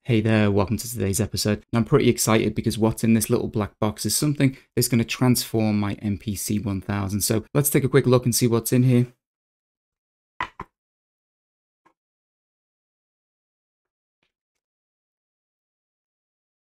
Hey there, welcome to today's episode. And I'm pretty excited because what's in this little black box is something that's going to transform my MPC 1000. So let's take a quick look and see what's in here.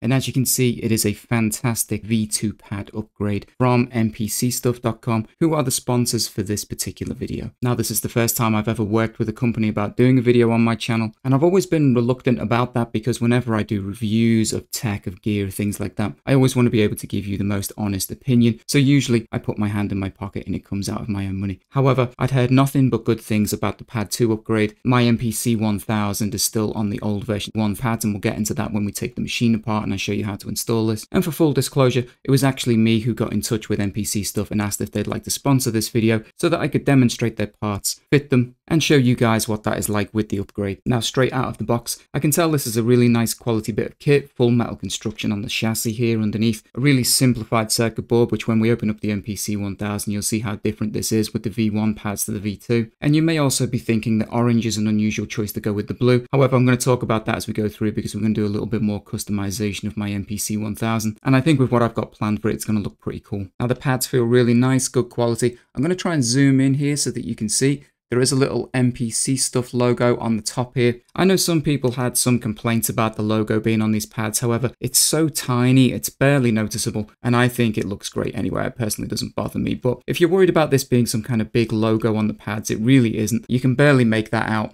And as you can see, it is a fantastic V2 pad upgrade from MPCstuff.com, who are the sponsors for this particular video. Now, this is the first time I've ever worked with a company about doing a video on my channel, and I've always been reluctant about that because whenever I do reviews of tech, of gear, things like that, I always want to be able to give you the most honest opinion. So usually I put my hand in my pocket and it comes out of my own money. However, I'd heard nothing but good things about the Pad 2 upgrade. My MPC 1000 is still on the old version 1 pads, and we'll get into that when we take the machine apart and I show you how to install this. And for full disclosure, it was actually me who got in touch with MPC Stuff and asked if they'd like to sponsor this video so that I could demonstrate their parts, fit them, and show you guys what that is like with the upgrade. Now, straight out of the box, I can tell this is a really nice quality bit of kit, full metal construction on the chassis here underneath, a really simplified circuit board, which when we open up the MPC 1000, you'll see how different this is with the V1 pads to the V2. And you may also be thinking that orange is an unusual choice to go with the blue. However, I'm going to talk about that as we go through because we're going to do a little bit more customization of my MPC 1000. And I think with what I've got planned for it, it's going to look pretty cool. Now, the pads feel really nice, good quality. I'm going to try and zoom in here so that you can see. There is a little MPC Stuff logo on the top here. I know some people had some complaints about the logo being on these pads. However, it's so tiny, it's barely noticeable, and I think it looks great anyway. It personally doesn't bother me. But if you're worried about this being some kind of big logo on the pads, it really isn't. You can barely make that out.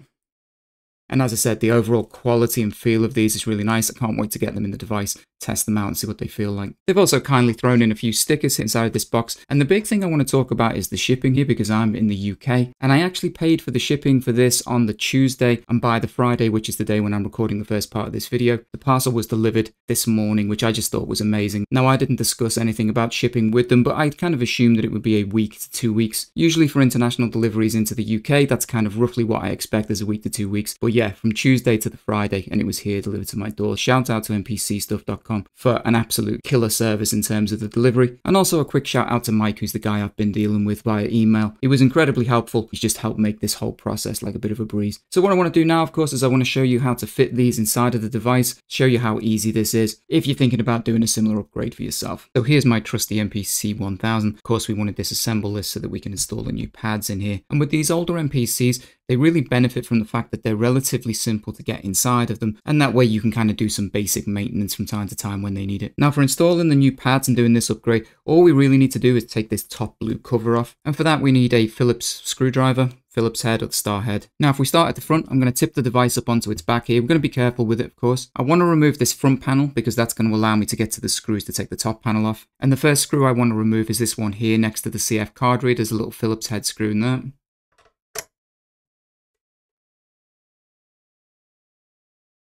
And as I said, the overall quality and feel of these is really nice. I can't wait to get them in the device, test them out and see what they feel like. They've also kindly thrown in a few stickers inside this box. And the big thing I want to talk about is the shipping here because I'm in the UK. And I actually paid for the shipping for this on the Tuesday, and by the Friday, which is the day when I'm recording the first part of this video, the parcel was delivered this morning, which I just thought was amazing. Now, I didn't discuss anything about shipping with them, but I kind of assumed that it would be a week to 2 weeks. Usually for international deliveries into the UK, that's kind of roughly what I expect as a week to 2 weeks. But yeah, from Tuesday to the Friday, and it was here delivered to my door. Shout out to MPCstuff.com for an absolute killer service in terms of the delivery. And also a quick shout out to Mike, who's the guy I've been dealing with via email. He was incredibly helpful. He's just helped make this whole process like a bit of a breeze. So what I want to do now, of course, is I want to show you how to fit these inside of the device, show you how easy this is if you're thinking about doing a similar upgrade for yourself. So here's my trusty MPC 1000. Of course, we want to disassemble this so that we can install the new pads in here. And with these older MPCs, they really benefit from the fact that they're relatively simple to get inside of them, and that way you can kind of do some basic maintenance from time to time when they need it. Now, for installing the new pads and doing this upgrade, all we really need to do is take this top blue cover off, and for that we need a Phillips screwdriver, Phillips head or the star head. Now, if we start at the front, I'm going to tip the device up onto its back here. We're going to be careful with it, of course. I want to remove this front panel because that's going to allow me to get to the screws to take the top panel off. And the first screw I want to remove is this one here next to the CF card reader. There's a little Phillips head screw in there.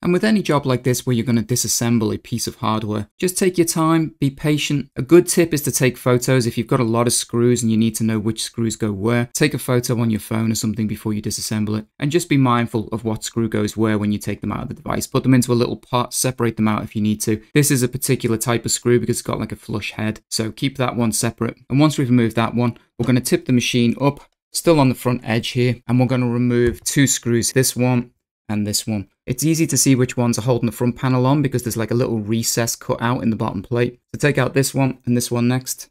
And with any job like this where you're going to disassemble a piece of hardware, just take your time, be patient. A good tip is to take photos. If you've got a lot of screws and you need to know which screws go where, take a photo on your phone or something before you disassemble it. And just be mindful of what screw goes where when you take them out of the device. Put them into a little pot, separate them out if you need to. This is a particular type of screw because it's got like a flush head, so keep that one separate. And once we've removed that one, we're going to tip the machine up, still on the front edge here, and we're going to remove two screws, this one and this one. It's easy to see which ones are holding the front panel on because there's like a little recess cut out in the bottom plate. So take out this one and this one next.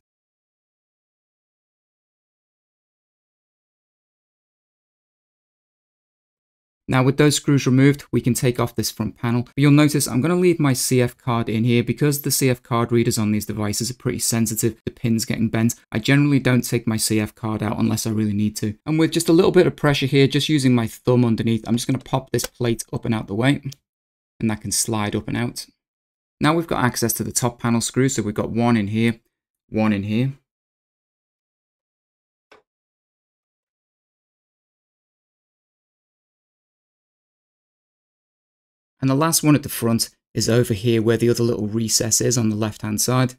Now with those screws removed, we can take off this front panel. But you'll notice I'm going to leave my CF card in here because the CF card readers on these devices are pretty sensitive to pins getting bent. I generally don't take my CF card out unless I really need to. And with just a little bit of pressure here, just using my thumb underneath, I'm just going to pop this plate up and out the way. And that can slide up and out. Now we've got access to the top panel screw. So we've got one in here, one in here. And the last one at the front is over here where the other little recess is on the left-hand side.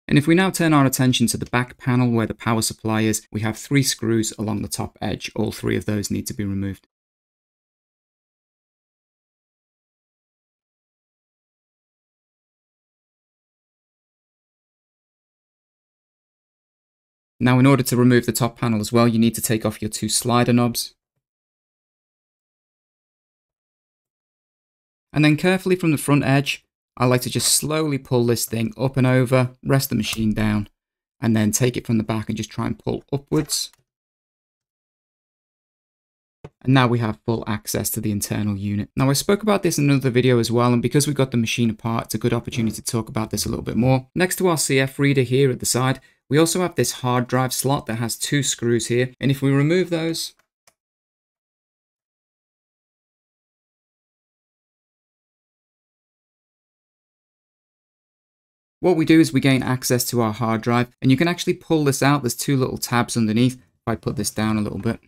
And if we now turn our attention to the back panel where the power supply is, we have 3 screws along the top edge. All 3 of those need to be removed. Now, in order to remove the top panel as well, you need to take off your 2 slider knobs. And then carefully from the front edge, I like to just slowly pull this thing up and over, rest the machine down, and then take it from the back and just try and pull upwards. And now we have full access to the internal unit. Now I spoke about this in another video as well, and because we got the machine apart, it's a good opportunity to talk about this a little bit more. Next to our CF reader here at the side, we also have this hard drive slot that has 2 screws here. And if we remove those, what we do is we gain access to our hard drive, and you can actually pull this out. There's 2 little tabs underneath. If I put this down a little bit.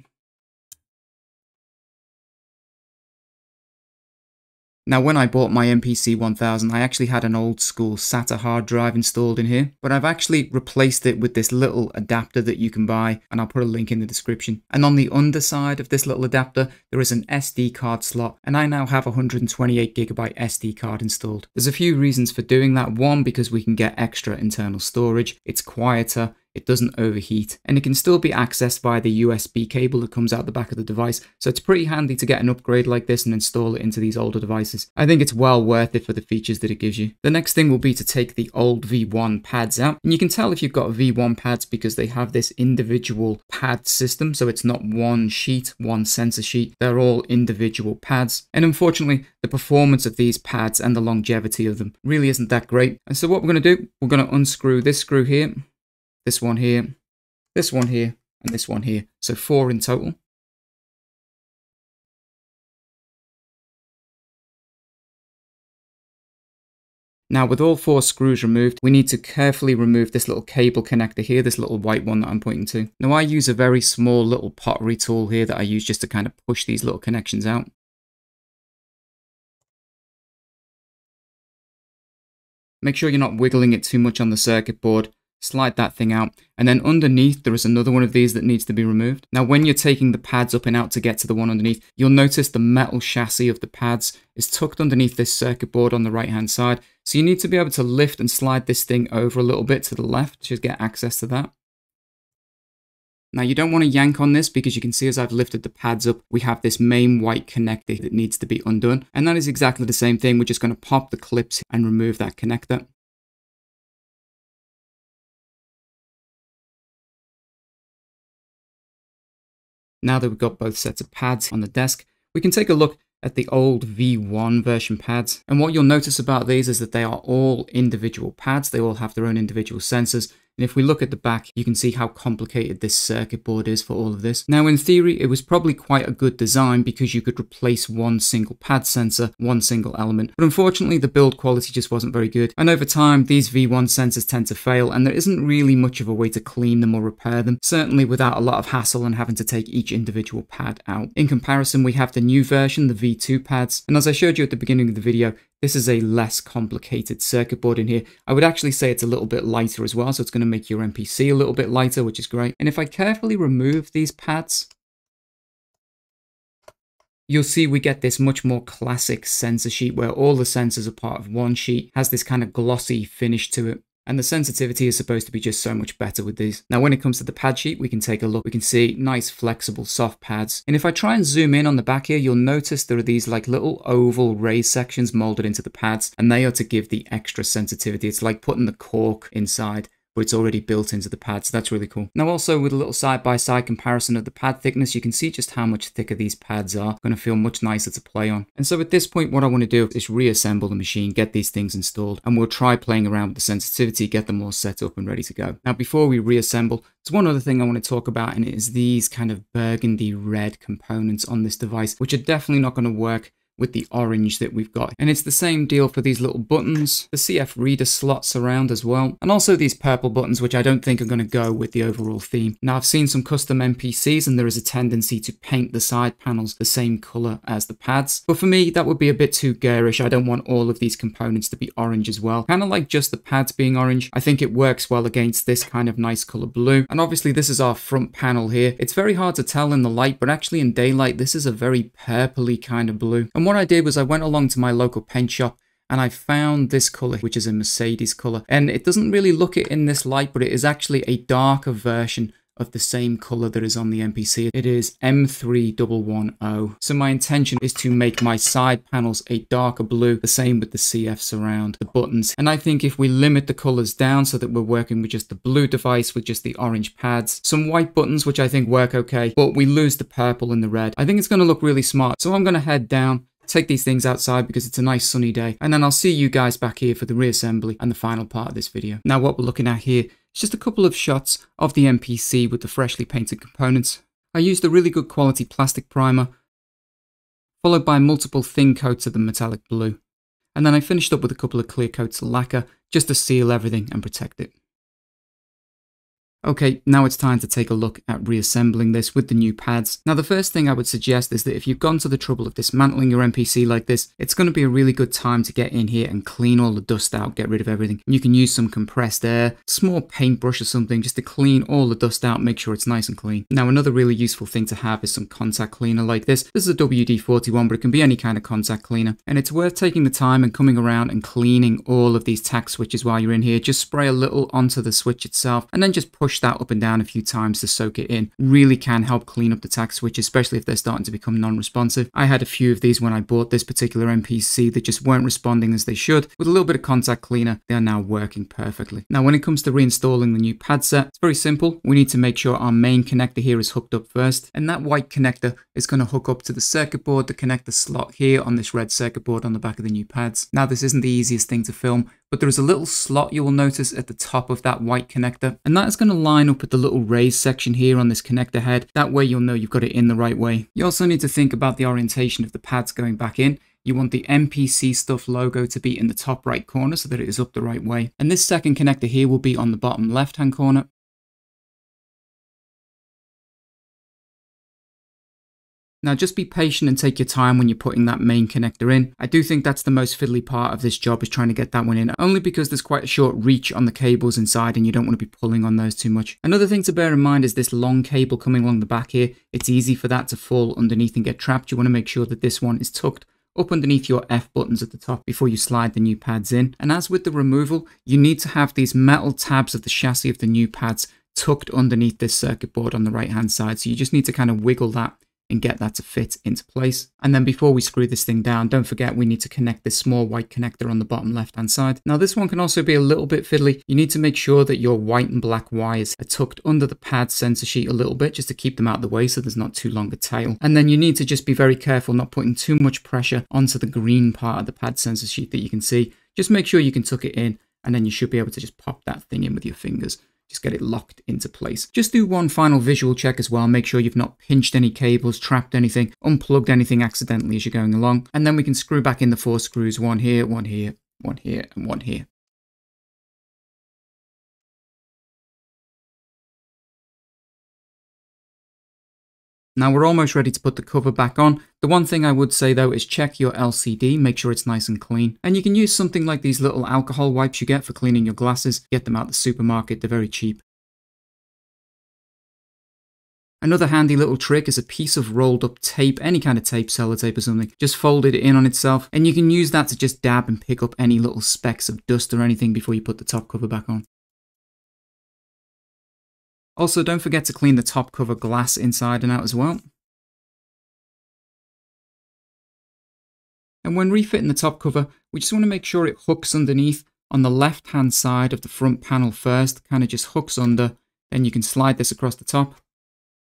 Now, when I bought my MPC 1000, I actually had an old school SATA hard drive installed in here, but I've actually replaced it with this little adapter that you can buy, and I'll put a link in the description. And on the underside of this little adapter, there is an SD card slot, and I now have a 128GB SD card installed. There's a few reasons for doing that. One, because we can get extra internal storage. It's quieter. It doesn't overheat, and it can still be accessed via the USB cable that comes out the back of the device, so it's pretty handy to get an upgrade like this and install it into these older devices. I think it's well worth it for the features that it gives you. The next thing will be to take the old V1 pads out, and you can tell if you've got V1 pads because they have this individual pad system, so it's not one sheet, one sensor sheet, they're all individual pads, and unfortunately the performance of these pads and the longevity of them really isn't that great. And so what we're going to do, we're going to unscrew this screw here, this one here, this one here, and this one here. So 4 in total. Now with all 4 screws removed, we need to carefully remove this little cable connector here, this little white one that I'm pointing to. Now I use a very small little pottery tool here that I use just to kind of push these little connections out. Make sure you're not wiggling it too much on the circuit board. Slide that thing out, and then underneath there is another one of these that needs to be removed. Now when you're taking the pads up and out to get to the one underneath, you'll notice the metal chassis of the pads is tucked underneath this circuit board on the right hand side, so you need to be able to lift and slide this thing over a little bit to the left to get access to that. Now you don't want to yank on this because you can see as I've lifted the pads up, we have this main white connector that needs to be undone, and that is exactly the same thing. We're just going to pop the clips and remove that connector. Now that we've got both sets of pads on the desk, we can take a look at the old V1 version pads. And what you'll notice about these is that they are all individual pads. They all have their own individual sensors. And if we look at the back, you can see how complicated this circuit board is for all of this. Now, in theory, it was probably quite a good design because you could replace one single pad sensor, one single element. But unfortunately, the build quality just wasn't very good. And over time, these V1 sensors tend to fail, and there isn't really much of a way to clean them or repair them, certainly without a lot of hassle and having to take each individual pad out. In comparison, we have the new version, the V2 pads. And as I showed you at the beginning of the video, this is a less complicated circuit board in here. I would actually say it's a little bit lighter as well, so it's going to make your MPC a little bit lighter, which is great. And if I carefully remove these pads, you'll see we get this much more classic sensor sheet where all the sensors are part of one sheet, has this kind of glossy finish to it. And the sensitivity is supposed to be just so much better with these. Now, when it comes to the pad sheet, we can take a look. We can see nice, flexible, soft pads. And if I try and zoom in on the back here, you'll notice there are these like little oval raised sections molded into the pads, and they are to give the extra sensitivity. It's like putting the cork inside, but it's already built into the pad, so that's really cool. Now also with a little side-by-side comparison of the pad thickness, you can see just how much thicker these pads are. Going to feel much nicer to play on. And so at this point, what I want to do is reassemble the machine, get these things installed, and we'll try playing around with the sensitivity, get them all set up and ready to go. Now before we reassemble, there's one other thing I want to talk about, and it is these kind of burgundy red components on this device, which are definitely not going to work with the orange that we've got. And it's the same deal for these little buttons, the CF reader slots around as well, and also these purple buttons, which I don't think are going to go with the overall theme. Now I've seen some custom MPCs and there is a tendency to paint the side panels the same color as the pads, but for me that would be a bit too garish. I don't want all of these components to be orange as well, kind of like just the pads being orange. I think it works well against this kind of nice color blue. And obviously this is our front panel here. It's very hard to tell in the light, but actually in daylight this is a very purpley kind of blue. And what I did was I went along to my local paint shop and I found this color, which is a Mercedes color. And it doesn't really look it in this light, but it is actually a darker version of the same color that is on the MPC. It is M3110. So my intention is to make my side panels a darker blue, the same with the CFs around the buttons. And I think if we limit the colors down so that we're working with just the blue device with just the orange pads, some white buttons, which I think work okay, but we lose the purple and the red, I think it's going to look really smart. So I'm going to head down, take these things outside because it's a nice sunny day, and then I'll see you guys back here for the reassembly and the final part of this video. Now what we're looking at here is just a couple of shots of the MPC with the freshly painted components. I used a really good quality plastic primer, followed by multiple thin coats of the metallic blue, and then I finished up with a couple of clear coats of lacquer just to seal everything and protect it. Okay, now it's time to take a look at reassembling this with the new pads. Now the first thing I would suggest is that if you've gone to the trouble of dismantling your MPC like this, it's going to be a really good time to get in here and clean all the dust out, get rid of everything. You can use some compressed air, small paintbrush or something just to clean all the dust out, make sure it's nice and clean. Now another really useful thing to have is some contact cleaner like this. This is a WD-41, but it can be any kind of contact cleaner. And it's worth taking the time and coming around and cleaning all of these tack switches while you're in here. Just spray a little onto the switch itself and then just push that up and down a few times to soak it in. Really can help clean up the tack switch, especially if they're starting to become non-responsive. I had a few of these when I bought this particular MPC that just weren't responding as they should. With a little bit of contact cleaner, they are now working perfectly. Now when it comes to reinstalling the new pad set, it's very simple. We need to make sure our main connector here is hooked up first, and that white connector is going to hook up to the circuit board, the connector slot here on this red circuit board on the back of the new pads. Now this isn't the easiest thing to film, but there is a little slot you will notice at the top of that white connector, and that is going to line up with the little raised section here on this connector head. That way you'll know you've got it in the right way. You also need to think about the orientation of the pads going back in. You want the MPC Stuff logo to be in the top right corner so that it is up the right way. And this second connector here will be on the bottom left hand corner. Now just be patient and take your time when you're putting that main connector in. I do think that's the most fiddly part of this job, is trying to get that one in, only because there's quite a short reach on the cables inside and you don't want to be pulling on those too much. Another thing to bear in mind is this long cable coming along the back here. It's easy for that to fall underneath and get trapped. You want to make sure that this one is tucked up underneath your F buttons at the top before you slide the new pads in. And as with the removal, you need to have these metal tabs of the chassis of the new pads tucked underneath this circuit board on the right hand side. So you just need to kind of wiggle that and get that to fit into place. And then before we screw this thing down, don't forget we need to connect this small white connector on the bottom left hand side. Now this one can also be a little bit fiddly. You need to make sure that your white and black wires are tucked under the pad sensor sheet a little bit just to keep them out of the way so there's not too long a tail. And then you need to just be very careful not putting too much pressure onto the green part of the pad sensor sheet that you can see. Just make sure you can tuck it in, and then you should be able to just pop that thing in with your fingers. Just get it locked into place. Just do one final visual check as well. Make sure you've not pinched any cables, trapped anything, unplugged anything accidentally as you're going along. And then we can screw back in the 4 screws, one here, one here, one here, and one here. Now we're almost ready to put the cover back on. The one thing I would say though is check your LCD, make sure it's nice and clean. And you can use something like these little alcohol wipes you get for cleaning your glasses. Get them out the supermarket, they're very cheap. Another handy little trick is a piece of rolled up tape, any kind of tape, sellotape or something. Just fold it in on itself, and you can use that to just dab and pick up any little specks of dust or anything before you put the top cover back on. Also, don't forget to clean the top cover glass inside and out as well. And when refitting the top cover, we just want to make sure it hooks underneath on the left hand side of the front panel first, kind of just hooks under, then you can slide this across the top.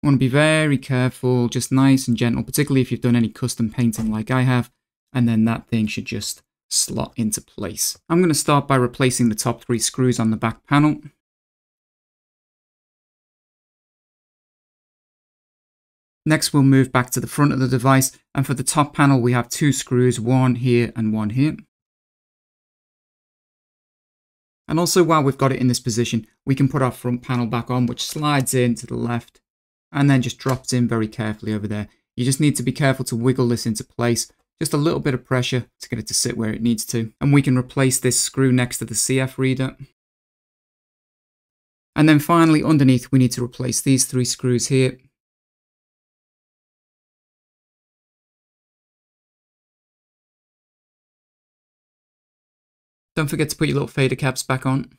You want to be very careful, just nice and gentle, particularly if you've done any custom painting like I have, and then that thing should just slot into place. I'm going to start by replacing the top 3 screws on the back panel. Next, we'll move back to the front of the device, and for the top panel we have 2 screws, one here and one here. And also, while we've got it in this position, we can put our front panel back on, which slides in to the left and then just drops in very carefully over there. You just need to be careful to wiggle this into place, just a little bit of pressure to get it to sit where it needs to. And we can replace this screw next to the CF reader. And then finally, underneath, we need to replace these 3 screws here. Don't forget to put your little fader caps back on.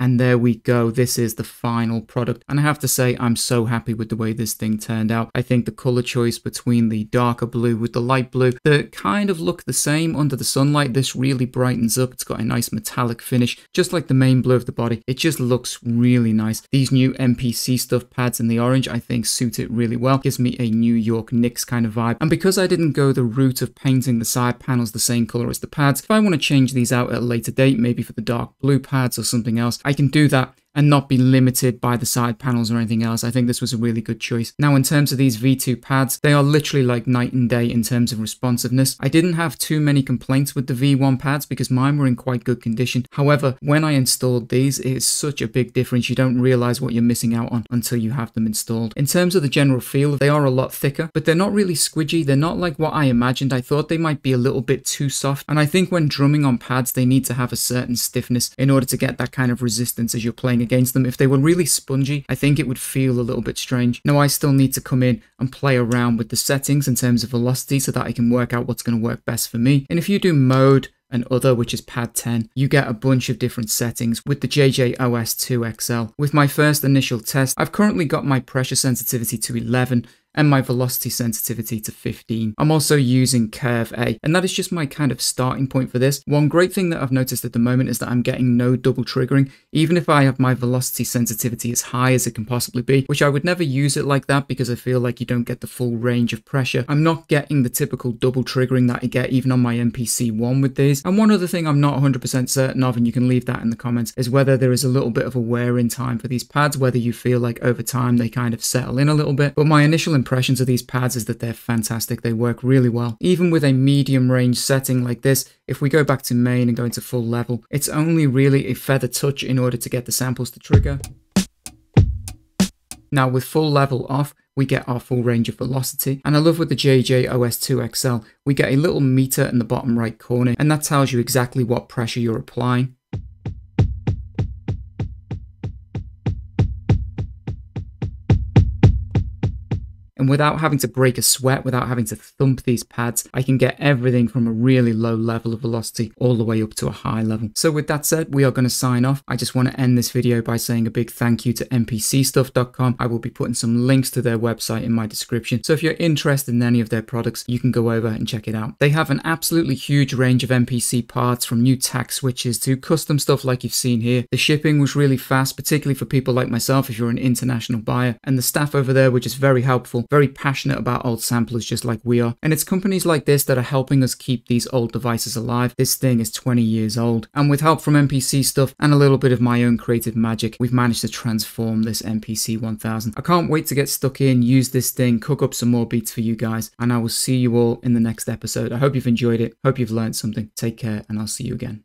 And there we go. This is the final product. And I have to say, I'm so happy with the way this thing turned out. I think the color choice between the darker blue with the light blue that kind of look the same under the sunlight, this really brightens up. It's got a nice metallic finish, just like the main blue of the body. It just looks really nice. These new MPC stuff pads in the orange, I think suit it really well. Gives me a New York Knicks kind of vibe. And because I didn't go the route of painting the side panels the same color as the pads, if I want to change these out at a later date, maybe for the dark blue pads or something else, I can do that and not be limited by the side panels or anything else. I think this was a really good choice. Now, in terms of these V2 pads, they are literally like night and day in terms of responsiveness. I didn't have too many complaints with the V1 pads because mine were in quite good condition. However, when I installed these, it is such a big difference. You don't realize what you're missing out on until you have them installed. In terms of the general feel, they are a lot thicker, but they're not really squidgy. They're not like what I imagined. I thought they might be a little bit too soft. And I think when drumming on pads, they need to have a certain stiffness in order to get that kind of resistance as you're playing against them. If they were really spongy, I think it would feel a little bit strange. Now, I still need to come in and play around with the settings in terms of velocity so that I can work out what's going to work best for me. And if you do mode and other, which is pad 10, you get a bunch of different settings with the JJOS2 XL. With my first initial test, I've currently got my pressure sensitivity to 11 and my velocity sensitivity to 15. I'm also using Curve A, and that is just my kind of starting point for this. One great thing that I've noticed at the moment is that I'm getting no double triggering, even if I have my velocity sensitivity as high as it can possibly be, which I would never use it like that because I feel like you don't get the full range of pressure. I'm not getting the typical double triggering that I get even on my MPC1 with these. And one other thing I'm not 100% certain of, and you can leave that in the comments, is whether there is a little bit of a wear in time for these pads, whether you feel like over time they kind of settle in a little bit. But my initial impressions of these pads is that they're fantastic. They work really well. Even with a medium range setting like this, if we go back to main and go into full level, it's only really a feather touch in order to get the samples to trigger. Now with full level off, we get our full range of velocity. And I love with the JJOS2 XL, we get a little meter in the bottom right corner, and that tells you exactly what pressure you're applying. And without having to break a sweat, without having to thump these pads, I can get everything from a really low level of velocity all the way up to a high level. So with that said, we are going to sign off. I just want to end this video by saying a big thank you to MPCstuff.com. I will be putting some links to their website in my description. So if you're interested in any of their products, you can go over and check it out. They have an absolutely huge range of MPC parts, from new tack switches to custom stuff like you've seen here. The shipping was really fast, particularly for people like myself if you're an international buyer. And the staff over there were just very helpful, very passionate about old samplers just like we are. And it's companies like this that are helping us keep these old devices alive. This thing is 20 years old. And with help from MPC stuff and a little bit of my own creative magic, we've managed to transform this MPC 1000. I can't wait to get stuck in, use this thing, cook up some more beats for you guys. And I will see you all in the next episode. I hope you've enjoyed it. Hope you've learned something. Take care, and I'll see you again.